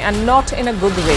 and not in a good way.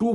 2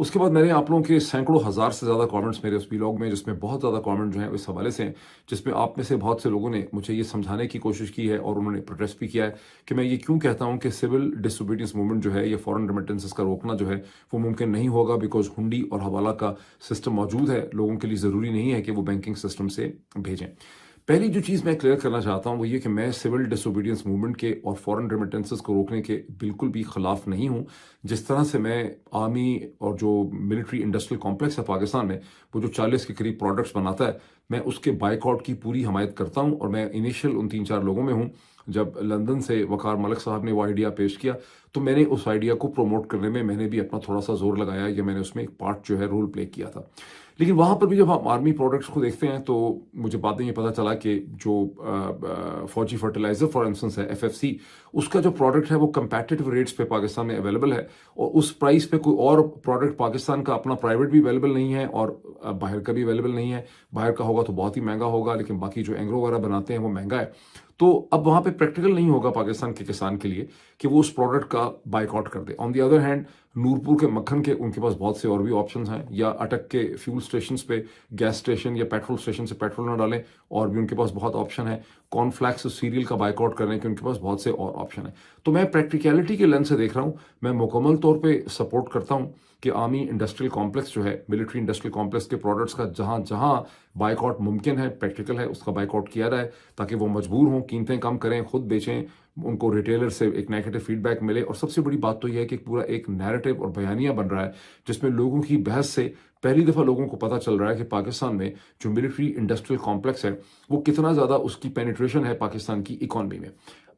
اس کے بعد میں نے آپ لوگوں کے سینکڑوں ہزار سے زیادہ کامنٹس میرے اس ویلاگ میں، جس میں بہت زیادہ کامنٹ جو ہیں اس حوالے سے ہیں، جس میں آپ میں سے بہت سے لوگوں نے مجھے یہ سمجھانے کی کوشش کی ہے اور انہوں نے پروٹیسٹ بھی کیا ہے کہ میں یہ کیوں کہتا ہوں کہ سول ڈس اوبیڈینس موومنٹ جو ہے یا فورن ریمیٹنسز کا روکنا جو ہے وہ ممکن نہیں ہوگا، بیکاز ہنڈی اور حوالہ کا سسٹم موجود ہے، لوگوں کے لیے ضروری نہیں ہے کہ وہ بینکنگ سسٹم سے بھیجیں۔ پہلی جو چیز میں کلیئر کرنا چاہتا ہوں وہ یہ کہ میں سول ڈس اوبیڈینس موومنٹ کے اور فورن ریمیٹنسز کو روکنے کے بالکل بھی خلاف نہیں ہوں۔ جس طرح سے میں آرمی اور جو ملٹری انڈسٹریل کمپلیکس ہے پاکستان میں، وہ جو 40 کے قریب پروڈکٹس بناتا ہے، میں اس کے بائیکاٹ کی پوری حمایت کرتا ہوں، اور میں انیشیل ان 3-4 لوگوں میں ہوں۔ جب لندن سے وقار ملک صاحب نے وہ آئیڈیا پیش کیا تو میں نے اس آئیڈیا کو پروموٹ کرنے میں نے بھی اپنا تھوڑا سا زور لگایا، یا میں نے اس میں ایک پارٹ جو ہے رول پلے کیا تھا۔ لیکن وہاں پر بھی جب ہم آرمی پروڈکٹس کو دیکھتے ہیں تو مجھے بعد میں یہ پتہ چلا کہ جو فوجی فرٹیلائزر فار انسٹنس ہے FFC، اس کا جو پروڈکٹ ہے وہ کمپیٹیٹیو ریٹس پہ پاکستان میں اویلیبل ہے، اور اس پرائز پہ کوئی اور پروڈکٹ پاکستان کا اپنا پرائیویٹ بھی اویلیبل نہیں ہے اور باہر کا بھی اویلیبل نہیں ہے۔ باہر کا ہوگا تو بہت ہی مہنگا ہوگا، لیکن باقی جو اینگرو وغیرہ بناتے ہیں وہ مہنگا ہے۔ تو اب وہاں پہ پریکٹیکل نہیں ہوگا پاکستان کے کسان کے لیے کہ وہ اس پروڈکٹ کا بائیک آؤٹ کر دے۔ آن دی ادر ہینڈ، نورپور کے مکھن کے ان کے پاس بہت سے اور بھی آپشنز ہیں، یا اٹک کے فیول سٹیشنز پہ گیس سٹیشن یا پیٹرول سٹیشن سے پیٹرول نہ ڈالیں، اور بھی ان کے پاس بہت آپشن ہے۔ کارن فلیکس اور سیریل کا بائیک آؤٹ کرنے کے ان کے پاس بہت سے اور آپشن ہیں۔ تو میں پریکٹیکلٹی کے لینس سے دیکھ رہا ہوں، میں مکمل طور پہ سپورٹ کرتا ہوں کہ آرمی انڈسٹریل کمپلیکس جو ہے، ملٹری انڈسٹریل کمپلیکس کے پروڈکٹس کا جہاں جہاں بائیک آؤٹ ممکن ہے، پریکٹیکل ہے، اس کا بائیک آؤٹ کیا جائے، تاکہ وہ مجبور ہوں، قیمتیں کم کریں، خود بیچیں، ان کو ریٹیلر سے ایک نیگیٹو فیڈ بیک ملے۔ اور سب سے بڑی بات تو یہ ہے کہ پورا ایک نیریٹو اور بیانیہ بن رہا ہے جس میں لوگوں کی بحث سے پہلی دفعہ لوگوں کو پتہ چل رہا ہے کہ پاکستان میں جو ملٹری انڈسٹریل کمپلیکس ہے وہ کتنا زیادہ اس کی پینیٹریشن ہے پاکستان کی اکانومی میں۔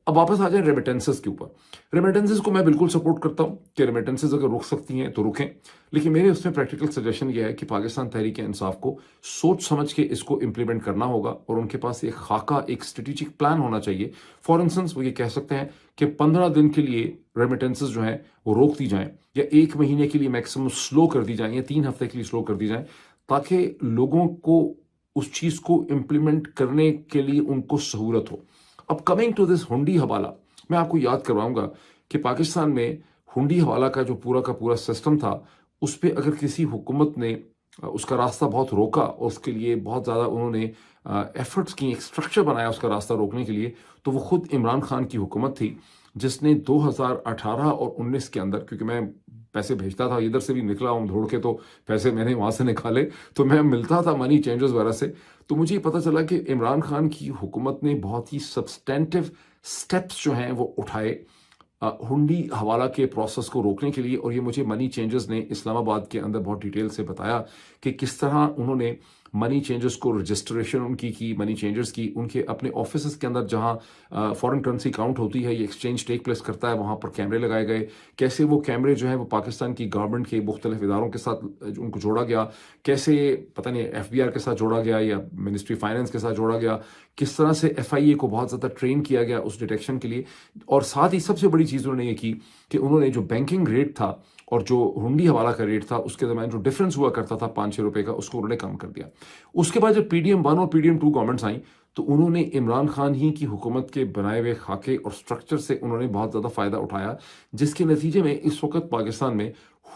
اب واپس آ جائیں ریمیٹنسز کے اوپر۔ ریمیٹنسز کو میں بالکل سپورٹ کرتا ہوں کہ ریمیٹنسز اگر رک سکتی ہیں تو رکیں، لیکن میرے اس میں پریکٹیکل سجیشن یہ ہے کہ پاکستان تحریک انصاف کو سوچ سمجھ کے اس کو امپلیمنٹ کرنا ہوگا، اور ان کے پاس ایک خاکہ، ایک اسٹریٹجک پلان ہونا چاہیے۔ فار انسٹنس وہ یہ کہہ سکتے ہیں کہ 15 دن کے لیے ریمیٹنسز جو ہیں وہ روک دی جائیں، یا 1 مہینے کے لیے میکسیمم سلو کر دی جائیں، یا 3 ہفتے کے لیے سلو کر دی جائیں، تاکہ لوگوں کو اس چیز کو امپلیمنٹ کرنے کے لیے ان کو سہولت ہو۔ اب کمنگ ٹو دس ہنڈی حوالہ، میں آپ کو یاد کرواؤں گا کہ پاکستان میں ہنڈی حوالہ کا جو پورا کا پورا سسٹم تھا، اس پہ اگر کسی حکومت نے اس کا راستہ بہت روکا اور اس کے لیے بہت زیادہ انہوں نے ایفرٹس کی، ایک اسٹرکچر بنایا اس کا راستہ روکنے کے لیے، تو وہ خود عمران خان کی حکومت تھی، جس نے 2018 اور 19 کے اندر، کیونکہ میں پیسے بھیجتا تھا، ادھر سے بھی نکلا ہوں دوڑ کے، تو پیسے میں نے وہاں سے نکالے، تو میں ملتا تھا منی چینجز وغیرہ سے، تو مجھے یہ پتہ چلا کہ عمران خان کی حکومت نے بہت ہی سبسٹینٹیو سٹیپس جو ہیں وہ اٹھائے ہنڈی حوالہ کے پروسیس کو روکنے کے لیے۔ اور یہ مجھے منی چینجز نے اسلام آباد کے اندر بہت ڈیٹیل سے بتایا کہ کس طرح انہوں نے منی چینجز کو رجسٹریشن ان کی منی چینجز کی، ان کے اپنے آفیسز کے اندر جہاں فارن کرنسی کاؤنٹ ہوتی ہے، یہ ایکسچینج ٹیک پلیس کرتا ہے، وہاں پر کیمرے لگائے گئے، کیسے وہ کیمرے جو ہیں وہ پاکستان کی گورنمنٹ کے مختلف اداروں کے ساتھ ان کو جوڑا گیا، کیسے پتہ نہیں FBR کے ساتھ جوڑا گیا یا منسٹری فائنانس کے ساتھ جوڑا گیا، کس طرح سے FIA کو بہت زیادہ ٹرین کیا گیا اس ڈیٹیکشن کے لیے۔ اور ساتھ ہی سب سے بڑی چیز انہوں نے یہ کی کہ انہوں نے جو بینکنگ ریٹ تھا اور جو ہنڈی حوالہ کا ریٹ تھا، اس کے درمیان جو ڈفرنس ہوا کرتا تھا 5-6 روپے کا، اس کو انہوں نے کم کر دیا۔ اس کے بعد جب PDM 1 اور PDM 2 گورنمنٹس آئیں تو انہوں نے عمران خان ہی کی حکومت کے بنائے ہوئے خاکے اور سٹرکچر سے انہوں نے بہت زیادہ فائدہ اٹھایا، جس کے نتیجے میں اس وقت پاکستان میں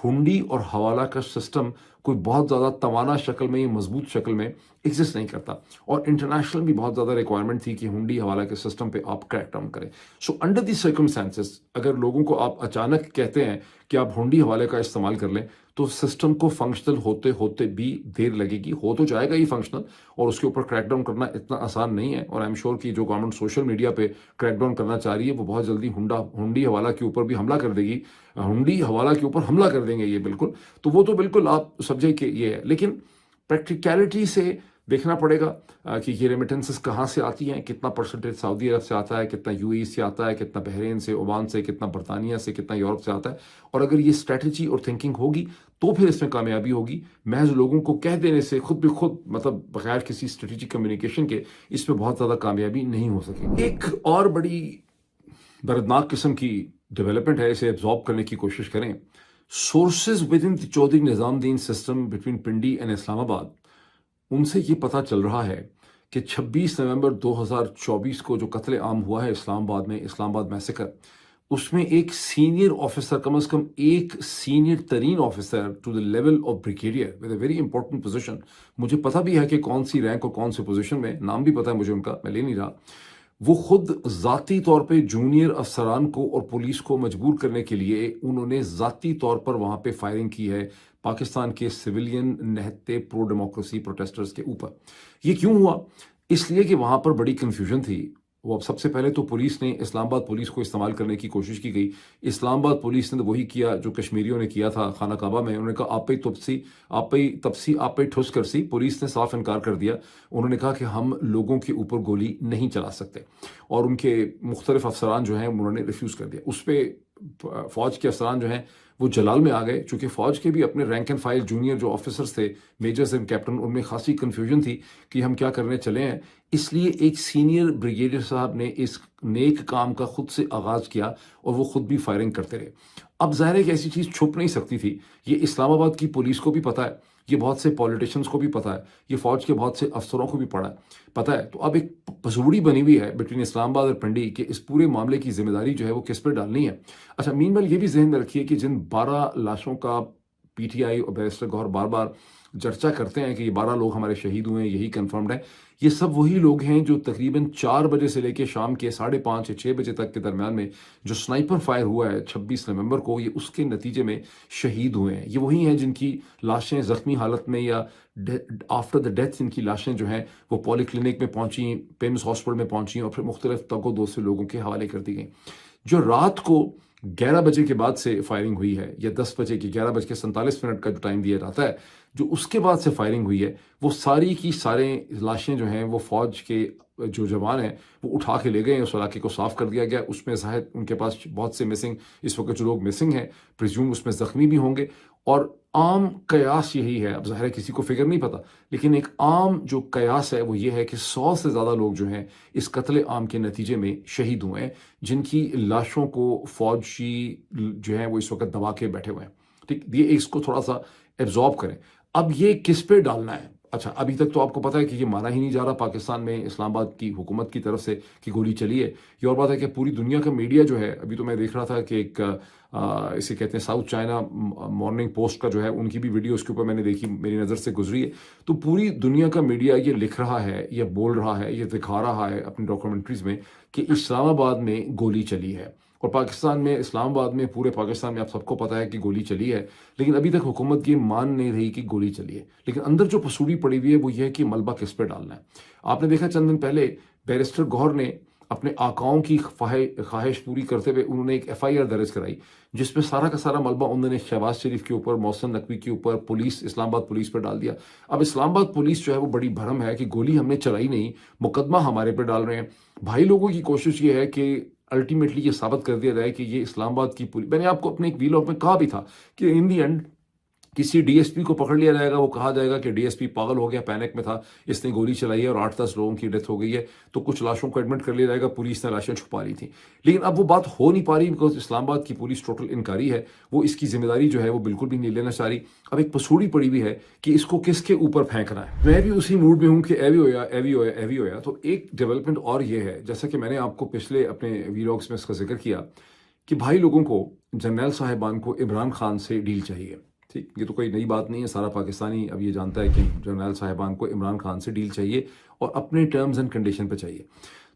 ہنڈی اور حوالہ کا سسٹم کوئی بہت زیادہ توانا شکل میں یا مضبوط شکل میں ایگزسٹ نہیں کرتا، اور انٹرنیشنل بھی بہت زیادہ ریکوائرمنٹ تھی کہ ہنڈی حوالہ کے سسٹم پہ آپ کریک ڈاؤن کریں۔ سو انڈر دی سرکمسٹانسز، اگر لوگوں کو آپ اچانک کہتے ہیں کہ آپ ہنڈی حوالے کا استعمال کر لیں، تو سسٹم کو فنکشنل ہوتے ہوتے بھی دیر لگے گی، ہو تو جائے گا ہی فنکشنل، اور اس کے اوپر کریک ڈاؤن کرنا اتنا آسان نہیں ہے۔ اور آئی ایم شیور کہ جو گورنمنٹ سوشل میڈیا پہ کریک ڈاؤن کرنا چاہ رہی ہے، وہ بہت جلدی ہنڈی حوالہ کے اوپر بھی حملہ کر دے گی، ہنڈی حوالہ کے اوپر حملہ کر دیں گے یہ بالکل۔ تو وہ تو بالکل آپ سمجھیں کہ یہ ہے، لیکن پریکٹیکلٹی سے دیکھنا پڑے گا کہ یہ ریمیٹنسز کہاں سے آتی ہیں، کتنا پرسنٹیج سعودی عرب سے آتا ہے، کتنا UAE سے آتا ہے، کتنا بحرین سے، عمان سے، کتنا برطانیہ سے، کتنا یورپ سے آتا ہے۔ اور اگر یہ اسٹریٹجی اور تھنکنگ ہوگی تو پھر اس میں کامیابی ہوگی۔ محض لوگوں کو کہہ دینے سے خود بخود، مطلب بغیر کسی اسٹریٹجک کمیونیکیشن کے، اس میں بہت زیادہ کامیابی نہیں ہو سکے۔ ایک اور بڑی دردناک قسم کی ڈیولپمنٹ ہے، اسے ایبزارب کرنے کی کوشش کریں۔ سورسز ود ان دی چودھری نظام الدین سسٹم بٹوین پنڈی اینڈ اسلام آباد، ان سے یہ پتہ چل رہا ہے کہ 26 نومبر 2024 کو جو قتل عام ہوا ہے اسلام آباد میں، اسلام آباد میسیکر، اس میں ایک سینئر آفیسر، کم از کم ایک سینئر ترین officer to the level of brigadier with a very important position, مجھے پتہ بھی ہے کہ کون سی رینک اور کون سی پوزیشن میں، نام بھی پتہ ہے مجھے ان کا، میں لے نہیں رہا، وہ خود ذاتی طور پہ جونیئر افسران کو اور پولیس کو مجبور کرنے کے لیے انہوں نے ذاتی طور پر وہاں پہ فائرنگ کی ہے پاکستان کے سویلین نہتے پرو ڈیموکریسی پروٹیسٹرز کے اوپر۔ یہ کیوں ہوا؟ اس لیے کہ وہاں پر بڑی کنفیوژن تھی۔ وہ اب سب سے پہلے تو پولیس نے، اسلام آباد پولیس کو استعمال کرنے کی کوشش کی گئی۔ اسلام آباد پولیس نے تو وہی کیا جو کشمیریوں نے کیا تھا خانہ کعبہ میں، انہوں نے کہا آپ پہ ٹھوس کرسی۔ پولیس نے صاف انکار کر دیا، انہوں نے کہا کہ ہم لوگوں کے اوپر گولی نہیں چلا سکتے، اور ان کے مختلف افسران جو ہیں انہوں نے ریفیوز کر دیا۔ اس پہ فوج کے افسران جو ہیں وہ جلال میں آ گئے، چونکہ فوج کے بھی اپنے رینک اینڈ فائل جونیئر جو آفیسرز تھے، میجرز اینڈ کیپٹن، ان میں خاصی کنفیوژن تھی کہ ہم کیا کرنے چلے ہیں۔ اس لیے ایک سینئر بریگیڈیئر صاحب نے اس نیک کام کا خود سے آغاز کیا اور وہ خود بھی فائرنگ کرتے رہے۔ اب ظاہر ہے کہ ایسی چیز چھپ نہیں سکتی تھی، یہ اسلام آباد کی پولیس کو بھی پتہ ہے، یہ بہت سے پولیٹیشنز کو بھی پتہ ہے، یہ فوج کے بہت سے افسروں کو بھی پتہ ہے۔ تو اب ایک پسوڑی بنی ہوئی ہے بٹوین اسلام آباد اور پنڈی کہ اس پورے معاملے کی ذمہ داری جو ہے وہ کس پہ ڈالنی ہے۔ اچھا، مین ویل یہ بھی ذہن میں رکھیے کہ جن 12 لاشوں کا پی ٹی آئی اور بیرسٹر گوہر بار بار چرچا کرتے ہیں کہ یہ 12 لوگ ہمارے شہید ہوئے ہیں، یہی کنفرمڈ ہے، یہ سب وہی لوگ ہیں جو تقریباً 4 بجے سے لے کے شام کے 5:30 یا 6 بجے تک کے درمیان میں جو سنائپر فائر ہوا ہے 26 نومبر کو، یہ اس کے نتیجے میں شہید ہوئے ہیں۔ یہ وہی ہیں جن کی لاشیں زخمی حالت میں یا آفٹر دا ڈیتھ جن کی لاشیں جو ہیں وہ پولی کلینک میں پہنچیں، پیمس ہاسپٹل میں پہنچیں اور پھر مختلف تگ و دو سے لوگوں کے حوالے کر دی گئیں۔ جو رات کو 11 بجے کے بعد سے فائرنگ ہوئی ہے، یا 10 بجے کی 11:47 کا جو ٹائم دیا جاتا ہے، جو اس کے بعد سے فائرنگ ہوئی ہے، وہ ساری کی سارے لاشیں جو ہیں وہ فوج کے جو جوان ہیں وہ اٹھا کے لے گئے ہیں، اس علاقے کو صاف کر دیا گیا۔ اس میں ظاہر ان کے پاس بہت سے مسنگ، اس وقت جو لوگ مسنگ ہیں پریزیوم اس میں زخمی بھی ہوں گے، اور عام قیاس یہی ہے، اب ظاہر ہے کسی کو فگر نہیں پتا، لیکن ایک عام جو قیاس ہے وہ یہ ہے کہ 100 سے زیادہ لوگ جو ہیں اس قتل عام کے نتیجے میں شہید ہوئے ہیں، جن کی لاشوں کو فوجی جو ہیں وہ اس وقت دبا کے بیٹھے ہوئے ہیں۔ ٹھیک، یہ اس کو تھوڑا سا ایبزارب کریں۔ اب یہ کس پہ ڈالنا ہے؟ اچھا، ابھی تک تو آپ کو پتا ہے کہ یہ مانا ہی نہیں جا رہا پاکستان میں اسلام آباد کی حکومت کی طرف سے کہ گولی چلی ہے۔ یہ اور بات ہے کہ پوری دنیا کا میڈیا جو ہے، ابھی تو میں دیکھ رہا تھا کہ ایک اسے کہتے ہیں ساؤتھ چائنا مارننگ پوسٹ کا جو ہے، ان کی بھی ویڈیو اس کے اوپر میں نے دیکھی، میری نظر سے گزری ہے۔ تو پوری دنیا کا میڈیا یہ لکھ رہا ہے، یہ بول رہا ہے، یہ دکھا رہا ہے اپنی ڈاکومنٹریز میں کہ اسلام آباد میں گولی چلی ہے، اور پاکستان میں، اسلام آباد میں، پورے پاکستان میں آپ سب کو پتہ ہے کہ گولی چلی ہے، لیکن ابھی تک حکومت یہ مان نہیں رہی کہ گولی چلی ہے۔ لیکن اندر جو پسوڑی پڑی ہوئی ہے وہ یہ ہے کہ ملبہ کس پہ ڈالنا ہے۔ آپ نے دیکھا چند دن پہلے بیرسٹر گوہر نے اپنے آقاؤں کی خواہش پوری کرتے ہوئے انہوں نے ایک FIR درج کرائی، جس میں سارا کا سارا ملبہ انہوں نے شہباز شریف کے اوپر، محسن نقوی کے اوپر، پولیس، اسلام آباد پولیس پہ ڈال دیا۔ اب اسلام آباد پولیس جو ہے وہ بڑی بھرم ہے کہ گولی ہم نے چلائی نہیں، مقدمہ ہمارے پہ ڈال رہے ہیں۔ بھائی لوگوں کی کوشش یہ ہے کہ الٹیمیٹلی یہ ثابت کر دیا جائے کہ یہ اسلام آباد کی پولیس، میں نے آپ کو اپنے ایک ویلاگ میں کہا بھی تھا کہ ان دی اینڈ کسی DSP کو پکڑ لیا جائے گا، وہ کہا جائے گا کہ DSP پاگل ہو گیا، پینک میں تھا، اس نے گولی چلائی ہے اور 8-10 لوگوں کی ڈیتھ ہو گئی ہے، تو کچھ لاشوں کو ایڈمٹ کر لیا جائے گا، پولیس نے لاشیں چھپا لی تھیں۔ لیکن اب وہ بات ہو نہیں پا رہی بیکاز اسلام آباد کی پولیس ٹوٹل انکاری ہے، وہ اس کی ذمہ داری جو ہے وہ بالکل بھی نہیں لینا چاہ رہی۔ اب ایک پسوڑی پڑی ہوئی ہے کہ اس کو کس کے اوپر پھینکنا ہے۔ میں بھی اسی موڈ میں ہوں کہ ایوی ہویا۔ تو ایک ڈیولپمنٹ اور یہ ہے، جیسا کہ میں نے آپ کو پچھلے اپنے ویلاگس میں اس کا ذکر کیا کہ بھائی لوگوں کو، جرنیل صاحبان کو عمران خان سے ڈیل چاہیے۔ ٹھیک، یہ تو کوئی نئی بات نہیں ہے، سارا پاکستانی اب یہ جانتا ہے کہ جرنیل صاحبان کو عمران خان سے ڈیل چاہیے اور اپنے ٹرمز اینڈ کنڈیشن پہ چاہیے۔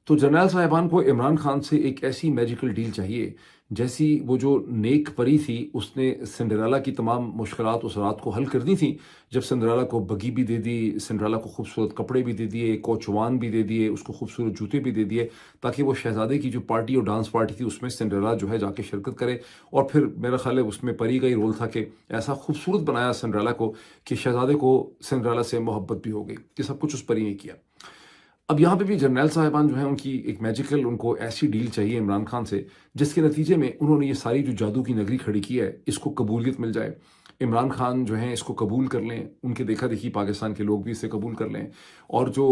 تو جرنیل صاحبان کو عمران خان سے ایک ایسی میجیکل ڈیل چاہیے جیسی وہ جو نیک پری تھی، اس نے سنڈریلا کی تمام مشکلات اس رات کو حل کر دی تھیں، جب سنڈریلا کو بگی بھی دے دی، سنڈریلا کو خوبصورت کپڑے بھی دے دیے، کوچوان بھی دے دیے، اس کو خوبصورت جوتے بھی دے دیے، تاکہ وہ شہزادے کی جو پارٹی اور ڈانس پارٹی تھی اس میں سنڈریلا جو ہے جا کے شرکت کرے۔ اور پھر میرا خیال ہے اس میں پری کا ہی رول تھا کہ ایسا خوبصورت بنایا سنڈریلا کو کہ شہزادے کو سنڈریلا سے محبت بھی ہو گئی۔ یہ سب کچھ اس پری نے کیا۔ اب یہاں پہ بھی جرنیل صاحبان جو ہیں ان کی ایک میجیکل، ان کو ایسی ڈیل چاہیے عمران خان سے جس کے نتیجے میں انہوں نے یہ ساری جو جادو کی نگری کھڑی کی ہے اس کو قبولیت مل جائے۔ عمران خان جو ہیں اس کو قبول کر لیں, ان کے دیکھا دیکھی پاکستان کے لوگ بھی اسے قبول کر لیں, اور جو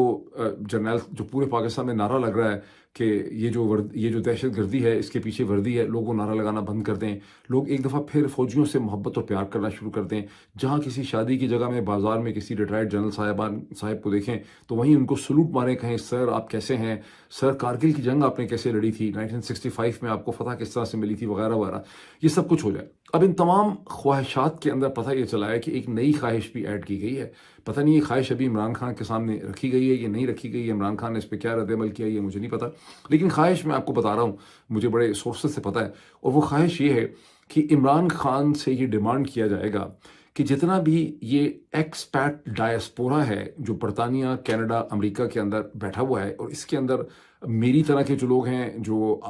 جرنیل جو پورے پاکستان میں نعرہ لگ رہا ہے کہ یہ جو دہشت گردی ہے اس کے پیچھے وردی ہے, لوگ وہ نعرہ لگانا بند کر دیں, لوگ ایک دفعہ پھر فوجیوں سے محبت اور پیار کرنا شروع کر دیں. جہاں کسی شادی کی جگہ میں بازار میں کسی ریٹائرڈ جنرل صاحب کو دیکھیں تو وہیں ان کو سلوٹ ماریں, کہیں سر آپ کیسے ہیں, سر کارگل کی جنگ آپ نے کیسے لڑی تھی, 1965 میں آپ کو فتح کس طرح سے ملی تھی, وغیرہ وغیرہ, یہ سب کچھ ہو جائے. اب ان تمام خواہشات کے اندر پتہ یہ چلا ہے کہ ایک نئی خواہش بھی ایڈ کی گئی ہے. پتہ نہیں یہ خواہش ابھی عمران خان کے سامنے رکھی گئی ہے یا نہیں رکھی گئی ہے, عمران خان نے اس پہ کیا رد عمل کیا یہ مجھے نہیں پتا, لیکن خواہش میں آپ کو بتا رہا ہوں, مجھے بڑے سورسز سے پتہ ہے, اور وہ خواہش یہ ہے کہ عمران خان سے یہ ڈیمانڈ کیا جائے گا کہ جتنا بھی یہ ایکسپیٹ ڈائسپورا ہے جو برطانیہ, کینیڈا, امریکہ کے اندر بیٹھا ہوا ہے, اور اس کے اندر میری طرح کے جو لوگ ہیں, جو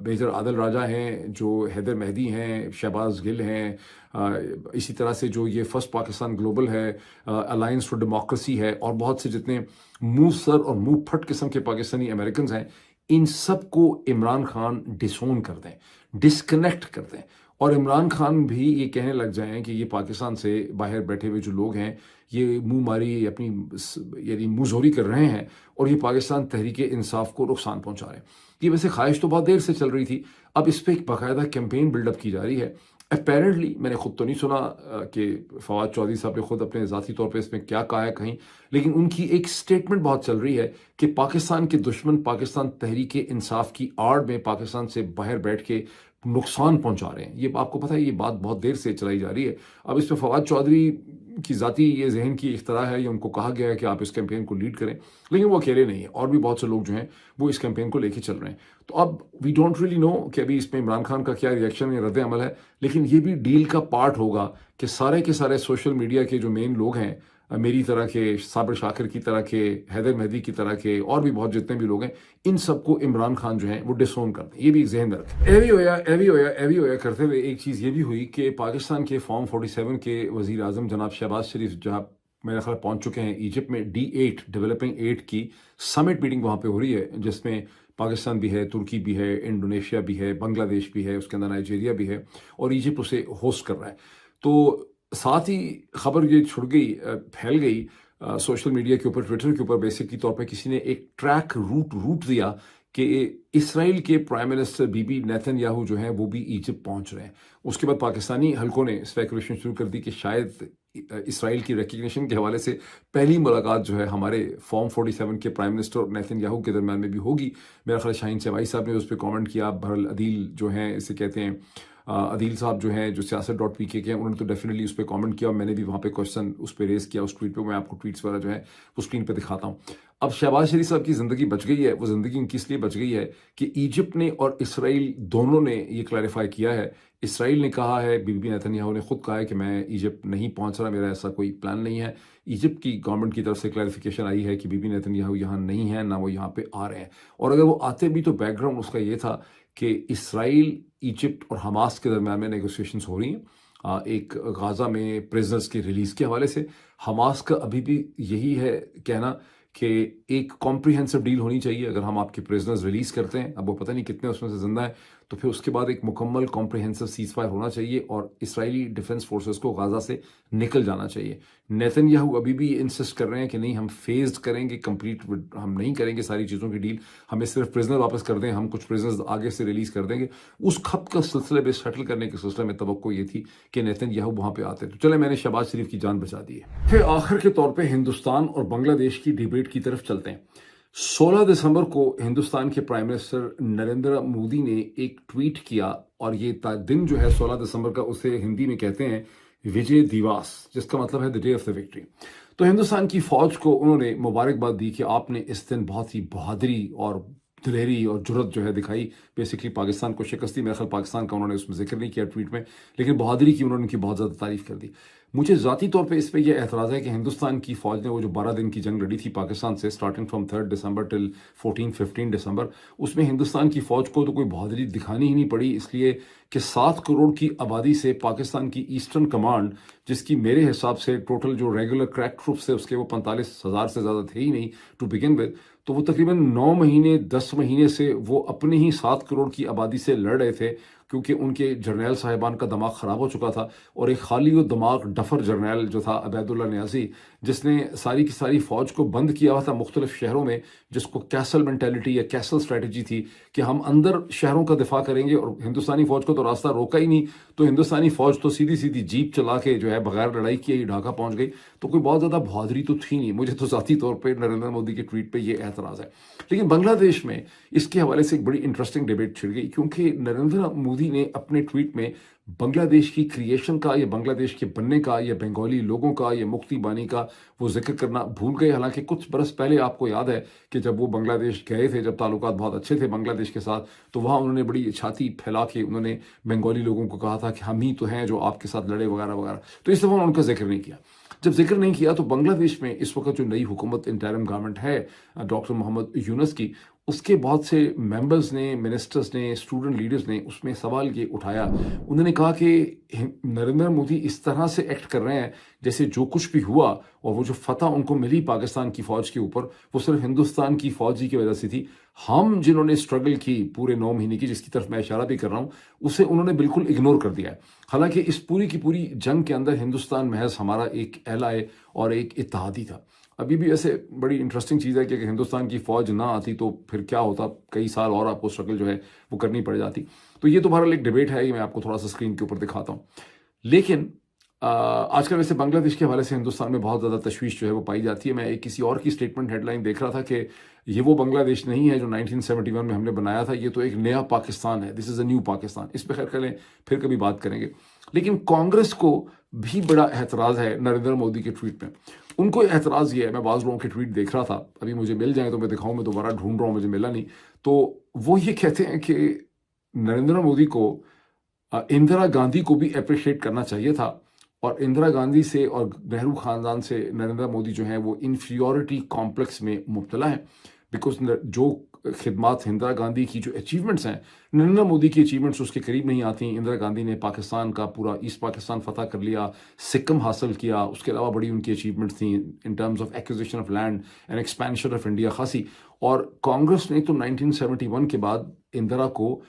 میجر عادل راجہ ہیں, جو حیدر مہدی ہیں, شہباز گل ہیں, اسی طرح سے جو یہ فرسٹ پاکستان گلوبل ہے, الائنس فار ڈیموکریسی ہے, اور بہت سے جتنے منہ سر اور منہ پھٹ قسم کے پاکستانی امریکنز ہیں, ان سب کو عمران خان ڈسون کر دیں, ڈسکنیکٹ کر دیں, اور عمران خان بھی یہ کہنے لگ جائیں کہ یہ پاکستان سے باہر بیٹھے ہوئے جو لوگ ہیں یہ منہ ماری اپنی یعنی منہ زوری کر رہے ہیں, اور یہ پاکستان تحریک انصاف کو نقصان پہنچا رہے ہیں. یہ ویسے خواہش تو بہت دیر سے چل رہی تھی, اب اس پہ ایک باقاعدہ کیمپین بلڈ اپ کی جا رہی ہے. اپیرنٹلی میں نے خود تو نہیں سنا کہ فواد چودھری صاحب نے خود اپنے ذاتی طور پہ اس میں کیا کہا ہے کہیں, لیکن ان کی ایک سٹیٹمنٹ بہت چل رہی ہے کہ پاکستان کے دشمن پاکستان تحریک انصاف کی آڑ میں پاکستان سے باہر بیٹھ کے نقصان پہنچا رہے ہیں. یہ آپ کو پتہ ہے یہ بات بہت دیر سے چلائی جا رہی ہے. اب اس پہ فواد چودھری کی ذاتی یہ ذہن کی اختراع ہے, یا ان کو کہا گیا ہے کہ آپ اس کیمپین کو لیڈ کریں, لیکن وہ اکیلے نہیں ہیں, اور بھی بہت سے لوگ جو ہیں وہ اس کیمپین کو لے کے چل رہے ہیں. تو اب وی ڈونٹ ریلی نو کہ ابھی اس میں عمران خان کا کیا ریئیکشن یا رد عمل ہے, لیکن یہ بھی ڈیل کا پارٹ ہوگا کہ سارے کے سارے سوشل میڈیا کے جو مین لوگ ہیں, میری طرح کے, صابر شاکر کی طرح کے, حیدر مہدی کی طرح کے, اور بھی بہت جتنے بھی لوگ ہیں, ان سب کو عمران خان جو ہیں وہ ڈسون کر دیں. یہ بھی ذہن رکھیں. ایوی ہویا کرتے ہوئے ایک چیز یہ بھی ہوئی کہ پاکستان کے فارم 47 کے وزیر اعظم جناب شہباز شریف جہاں میرا خیال پہنچ چکے ہیں ایجپٹ میں, D8 ڈیولپنگ 8 کی سمٹ میٹنگ وہاں پہ ہو رہی ہے, جس میں پاکستان بھی ہے, ترکی بھی ہے, انڈونیشیا بھی ہے, بنگلہ دیش بھی ہے, اس کے اندر نائجیریا بھی ہے, اور ایجپٹ اسے ہوسٹ کر رہا ہے. تو ساتھ ہی خبر یہ پھیل گئی سوشل میڈیا کے اوپر, ٹویٹر کے اوپر, بیسکلی طور پہ کسی نے ایک ٹریک روٹ دیا کہ اسرائیل کے prime minister B B Netanyahu جو ہیں وہ بھی ایجپٹ پہنچ رہے ہیں. اس کے بعد پاکستانی حلقوں نے اسپیکولیشن شروع کر دی کہ شاید اسرائیل کی ریکگنیشن کے حوالے سے پہلی ملاقات جو ہے ہمارے فارم 47 کے پرائم منسٹر اور نیتن یاہو کے درمیان میں بھی ہوگی. میرا خیال شاہین چوائی صاحب نے اس پہ کامنٹ کیا, بہرحال عدیل جو ہیں اسے کہتے ہیں, عدیل صاحب جو ہیں جو سیاست.pk کے ہیں, انہوں نے تو ڈیفینیٹلی اس پہ کامنٹ کیا, اور میں نے بھی وہاں پہ کوشچن اس پہ ریز کیا اس ٹویٹ پہ. میں آپ کو ٹویٹس وغیرہ جو ہے وہ اسکرین پہ دکھاتا ہوں. اب شہباز شریف صاحب کی زندگی بچ گئی ہے. وہ زندگی ان کی اس لیے بچ گئی ہے کہ ایجپٹ نے اور اسرائیل دونوں نے یہ کلیریفائی کیا ہے. اسرائیل نے کہا ہے, بی بی نیتن یاہو نے خود کہا ہے کہ میں ایجپٹ نہیں پہنچ رہا, میرا ایسا کوئی پلان نہیں ہے. ایجپٹ کی گورنمنٹ کی طرف سے کلیریفیکیشن آئی ہے کہ بی بی نیتن یاہو یہاں نہیں ہے, نہ وہ یہاں پہ آ رہے ہیں, اور اگر وہ آتے بھی تو بیک گراؤنڈ اس کا یہ تھا کہ اسرائیل, ایجپٹ اور حماس کے درمیان میں نیگوسیشنز ہو رہی ہیں ایک غازہ میں پریزنرز کے ریلیز کے حوالے سے. حماس کا ابھی بھی یہی ہے کہنا کہ ایک کمپریہنسو ڈیل ہونی چاہیے. اگر ہم آپ کے پریزنرز ریلیز کرتے ہیں, اب وہ پتہ نہیں کتنے اس میں سے زندہ ہیں, تو پھر اس کے بعد ایک مکمل کمپریہنسو سیز فائر ہونا چاہیے, اور اسرائیلی ڈیفنس فورسز کو غازہ سے نکل جانا چاہیے. نیتن یاہو ابھی بھی انسسٹ کر رہے ہیں کہ نہیں, ہم فیزڈ کریں گے, کمپلیٹ ہم نہیں کریں گے ساری چیزوں کی ڈیل, ہمیں صرف پریزنر واپس کر دیں, ہم کچھ پریزنرز آگے سے ریلیز کر دیں گے. اس خط کا سلسلے پہ سیٹل کرنے کے سلسلے میں توقع یہ تھی کہ نیتن یاہو وہاں پہ آتے. تو چلے, میں نے شہباز شریف کی جان بچا دی ہے. پھر آخر کے طور پہ ہندوستان اور بنگلہ دیش کی ڈیبیٹ کی طرف چلتے ہیں. 16 دسمبر کو ہندوستان کے پرائم منسٹر نریندر مودی نے ایک ٹویٹ کیا, اور یہ دن جو ہے 16 دسمبر کا, اسے ہندی میں کہتے ہیں وجے دیواس, جس کا مطلب ہے the day of the victory. تو ہندوستان کی فوج کو انہوں نے مبارکباد دی کہ آپ نے اس دن بہت ہی بہادری اور دلیری اور جرت جو ہے دکھائی, بیسکلی پاکستان کو شکست دی. میرے خیال پاکستان کا انہوں نے اس میں ذکر نہیں کیا ٹویٹ میں, لیکن بہادری کی انہوں نے ان کی بہت زیادہ تعریف کر دی. مجھے ذاتی طور پہ اس پہ یہ اعتراض ہے کہ ہندوستان کی فوج نے وہ جو 12 دن کی جنگ لڑی تھی پاکستان سے, اسٹارٹنگ فرام 3 دسمبر ٹل 14-15 دسمبر, اس میں ہندوستان کی فوج کو تو کوئی بہادری دکھانی ہی نہیں پڑی, اس لیے کہ 7 کروڑ کی آبادی سے پاکستان کی ایسٹرن کمانڈ, جس کی میرے حساب سے ٹوٹل جو ریگولر کریک ٹروپس تھے اس کے وہ 45,000 سے زیادہ تھے ہی نہیں ٹو بگن ود, تو وہ تقریباً 9 مہینے 10 مہینے سے وہ اپنے ہی 7 کروڑ کی آبادی سے لڑ رہے تھے. کیونکہ ان کے جرنیل صاحبان کا دماغ خراب ہو چکا تھا، اور ایک خالی و دماغ ڈفر جرنیل جو تھا عبید اللہ نیازی، جس نے ساری کی ساری فوج کو بند کیا ہوا تھا مختلف شہروں میں، جس کو کیسل مینٹیلٹی یا کیسل اسٹریٹجی تھی کہ ہم اندر شہروں کا دفاع کریں گے، اور ہندوستانی فوج کو تو راستہ روکا ہی نہیں، تو ہندوستانی فوج تو سیدھی سیدھی جیپ چلا کے جو ہے بغیر لڑائی کیے ہی ڈھاکہ پہنچ گئی۔ تو کوئی بہت زیادہ بہادری تو تھی نہیں۔ مجھے تو ذاتی طور پہ نریندر مودی کے ٹویٹ پہ یہ اعتراض ہے۔ لیکن بنگلہ دیش میں اس کے حوالے سے ایک بڑی انٹرسٹنگ ڈیبیٹ چھڑ گئی، کیونکہ نریندر مودی نے اپنے ٹویٹ میں بنگلہ دیش کی کریشن کا یا بنگلہ دیش کے بننے کا یا بنگالی لوگوں کا یا مکتی بانی کا وہ ذکر کرنا بھول گئے۔ حالانکہ کچھ برس پہلے آپ کو یاد ہے کہ جب وہ بنگلہ دیش گئے تھے، جب تعلقات بہت اچھے تھے بنگلہ دیش کے ساتھ، تو وہاں انہوں نے بڑی چھاتی پھیلا کے انہوں نے بنگالی لوگوں کو کہا تھا کہ ہم ہی تو ہیں جو آپ کے ساتھ لڑے وغیرہ وغیرہ۔ تو اس دفعہ انہوں نے ان کا ذکر نہیں کیا۔ جب ذکر نہیں کیا تو بنگلہ دیش میں اس وقت جو نئی حکومت انٹرم گورنمنٹ ہے ڈاکٹر محمد یونس کی، اس کے بہت سے ممبرز نے، منسٹرز نے، اسٹوڈنٹ لیڈرز نے اس میں سوال یہ اٹھایا۔ انہوں نے کہا کہ نریندر مودی اس طرح سے ایکٹ کر رہے ہیں جیسے جو کچھ بھی ہوا اور وہ جو فتح ان کو ملی پاکستان کی فوج کے اوپر، وہ صرف ہندوستان کی فوج ہی کی وجہ سے تھی۔ ہم جنہوں نے اسٹرگل کی پورے 9 مہینے کی، جس کی طرف میں اشارہ بھی کر رہا ہوں، اسے انہوں نے بالکل اگنور کر دیا ہے۔ حالانکہ اس پوری کی پوری جنگ کے اندر ہندوستان محض ہمارا ایک ایلائے اور ایک اتحادی تھا۔ ابھی بھی ایسے بڑی انٹرسٹنگ چیز ہے کہ اگر ہندوستان کی فوج نہ آتی تو پھر کیا ہوتا، کئی سال اور آپ کو اسٹرگل جو ہے وہ کرنی پڑ جاتی۔ تو یہ تو بہرحال ایک ڈیبیٹ ہے، یہ میں آپ کو تھوڑا سا اسکرین کے اوپر دکھاتا ہوں۔ لیکن آج کل ویسے بنگلہ دیش کے حوالے سے ہندوستان میں بہت زیادہ تشویش جو ہے وہ پائی جاتی ہے۔ میں ایک کسی اور کی اسٹیٹمنٹ ہیڈ لائن دیکھ رہا تھا کہ یہ وہ بنگلہ دیش نہیں ہے جو 1971 میں ہم نے بنایا تھا، یہ تو ایک نیا پاکستان ہے، دس از اے نیو پاکستان۔ اس پہ خیر کریں، پھر کبھی بات کریں گے۔ لیکن کانگریس کو بھی بڑا اعتراض ہے نریندر مودی کے ٹویٹ میں۔ ان کو اعتراض یہ ہے، میں بعض لوگوں کے ٹویٹ دیکھ رہا تھا، ابھی مجھے مل جائیں تو میں دکھاؤں، میں دوبارہ ڈھونڈ رہا ہوں، مجھے ملا نہیں۔ تو وہ یہ کہتے ہیں کہ نریندر مودی کو اندرا گاندھی کو بھی اپریشیٹ کرنا چاہیے تھا، اور اندرا گاندھی سے اور نہرو خاندان سے نریندر مودی جو ہیں وہ انفیریورٹی کمپلیکس میں مبتلا ہیں، بیکاز جو خدمات اندرا گاندھی کی جو اچیومنٹس ہیں، نریندر مودی کی اچیومنٹس اس کے قریب نہیں آتی ہیں۔ اندرا گاندھی نے پاکستان کا پورا ایسٹ پاکستان فتح کر لیا، سکم حاصل کیا، اس کے علاوہ بڑی ان کی اچیومنٹس تھیں in terms of acquisition of land and expansion of India خاصی۔ اور کانگریس نے تو 1971 کے بعد اندرا کو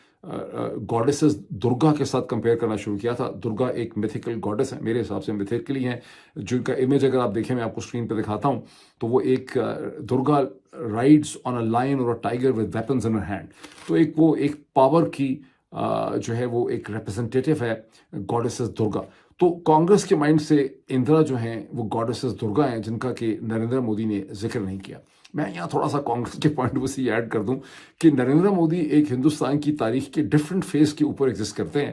گاڈیسز درگا کے ساتھ کمپیئر کرنا شروع کیا تھا۔ درگا ایک میتھیکل گاڈیس ہے، میرے حساب سے میتھیکلی ہیں، جن کا امیج اگر آپ دیکھیں، میں آپ کو اسکرین پہ دکھاتا ہوں، تو وہ ایک Durga rides on a lion اور a tiger with weapons in her hand. تو وہ ایک پاور کی جو ہے وہ ایک ریپرزنٹیٹیو ہے گاڈیسز درگا۔ تو کانگریس کے مائنڈ سے اندرا جو ہیں وہ گاڈیسز درگا ہیں، جن کا کہ نریندر مودی نے ذکر نہیں کیا۔ میں یہاں تھوڑا سا کانگریس کے پوائنٹ آف ویو سے ایڈ کر دوں کہ نریندر مودی ایک ہندوستان کی تاریخ کے ڈفرینٹ فیز کے اوپر ایگزسٹ کرتے ہیں۔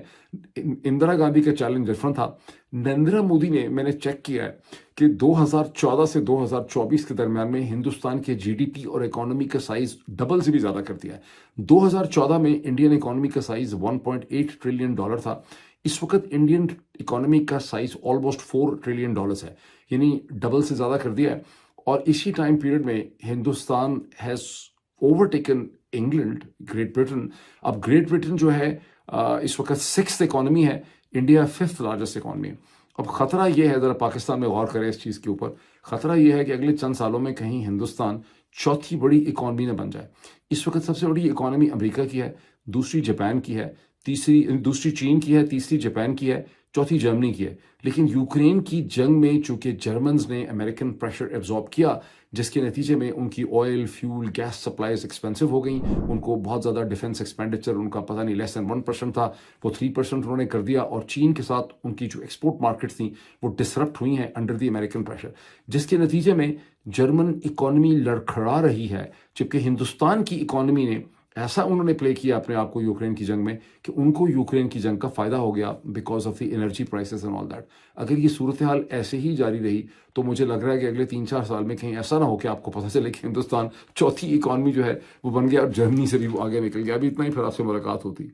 اندرا گاندھی کا چیلنج ڈفرینٹ تھا۔ نریندر مودی نے، میں نے چیک کیا ہے کہ 2014 سے 2024 کے درمیان میں ہندوستان کے جی ڈی پی اور اکانومی کا سائز ڈبل سے بھی زیادہ کر دیا ہے۔ 2014 میں انڈین اکانومی کا سائز $1.8 ٹریلین تھا، اس وقت انڈین اکانومی کا سائز آلموسٹ $4 ٹریلین ہے، یعنی ڈبل سے زیادہ کر دیا ہے۔ اور اسی ٹائم پیریڈ میں Hindustan has over taken England, Great Britain. اب گریٹ برٹن جو ہے اس وقت 6th اکانومی ہے، انڈیا 5th لارجسٹ اکانومی ہے۔ اب خطرہ یہ ہے، ذرا پاکستان میں غور کریں اس چیز کے اوپر، خطرہ یہ ہے کہ اگلے چند سالوں میں کہیں ہندوستان چوتھی بڑی اکانومی نہ بن جائے۔ اس وقت سب سے بڑی اکانومی امریکہ کی ہے، دوسری جاپان کی ہے، دوسری چین کی ہے، تیسری جاپان کی ہے، چوتھی جرمنی کی ہے۔ لیکن یوکرین کی جنگ میں چونکہ جرمنز نے امریکن پریشر ایبزارب کیا، جس کے نتیجے میں ان کی oil, fuel, gas supplies expensive ہو گئیں، ان کو بہت زیادہ ڈیفنس ایکسپینڈیچر ان کا پتہ نہیں لیس دین 1% تھا، وہ 3% انہوں نے کر دیا، اور چین کے ساتھ ان کی جو ایکسپورٹ مارکیٹس تھیں وہ ڈسرپٹ ہوئی ہیں انڈر دی امریکن پریشر، جس کے نتیجے میں جرمن اکانومی لڑکھڑا رہی ہے، جبکہ ہندوستان کی اکانومی نے ایسا انہوں نے پلے کیا اپنے آپ کو یوکرین کی جنگ میں کہ ان کو یوکرین کی جنگ کا فائدہ ہو گیا because of the energy prices and all that. اگر یہ صورتحال ایسے ہی جاری رہی تو مجھے لگ رہا ہے کہ اگلے 3-4 سال میں کہیں ایسا نہ ہو کہ آپ کو پتہ چلے کہ ہندوستان چوتھی اکانومی جو ہے وہ بن گیا اور جرمنی سے بھی وہ آگے نکل گیا۔ ابھی اتنا ہی، پھر آپ سے ملاقات ہوتی۔